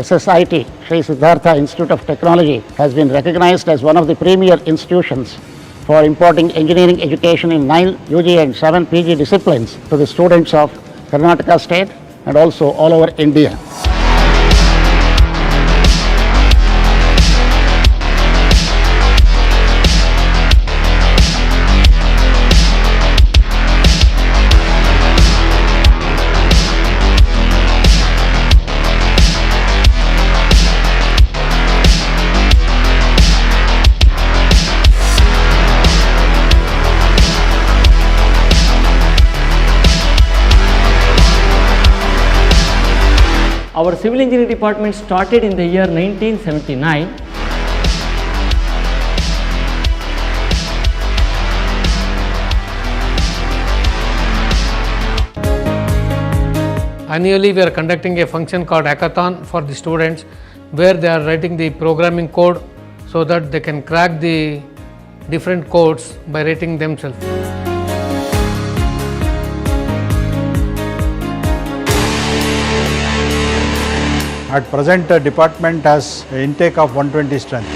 SSIT, Sri Siddhartha Institute of Technology, has been recognized as one of the premier institutions for imparting engineering education in 9 UG and 7 PG disciplines to the students of Karnataka state and also all over India. Our civil engineering department started in the year 1979. Annually, we are conducting a function called hackathon for the students, where they are writing the programming code so that they can crack the different codes by writing themselves. At present, the department has an intake of 120 strength.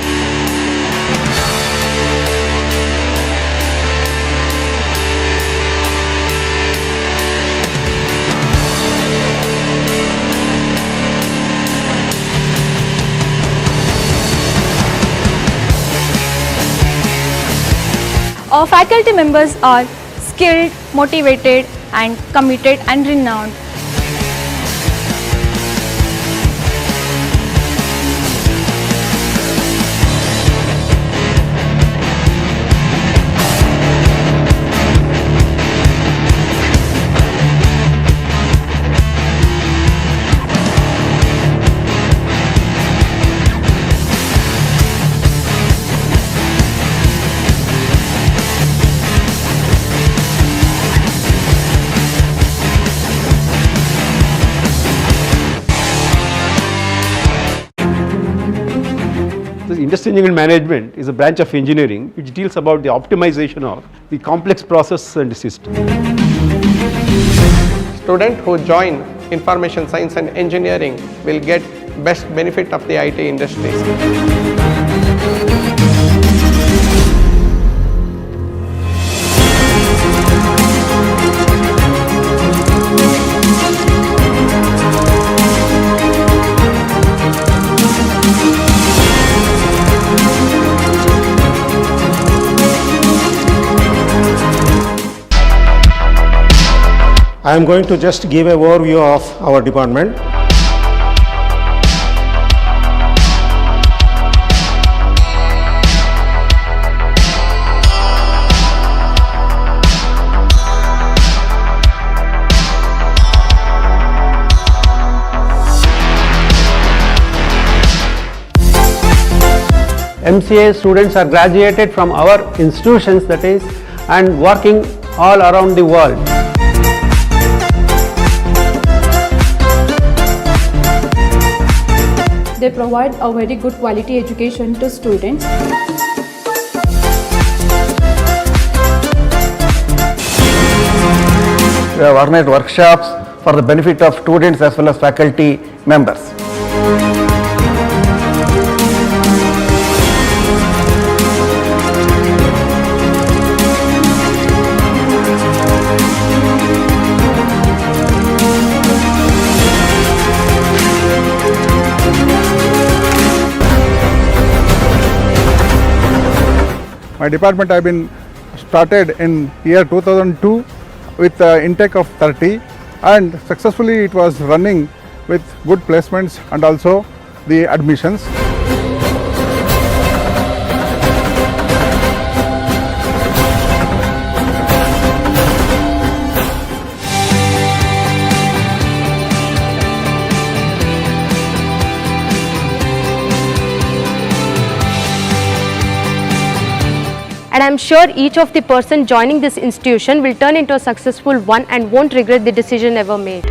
Our faculty members are skilled, motivated and committed and renowned. Industrial engineering management is a branch of engineering which deals about the optimization of the complex process and system. Students who join information science and engineering will get best benefit of the IT industries. I am going to just give an overview of our department. MCA students are graduated from our institutions, that is, and working all around the world. They provide a very good quality education to students. We have organized workshops for the benefit of students as well as faculty members. My department has been started in year 2002 with intake of 30, and successfully it was running with good placements and also the admissions. And I am sure each of the person joining this institution will turn into a successful one and won't regret the decision ever made.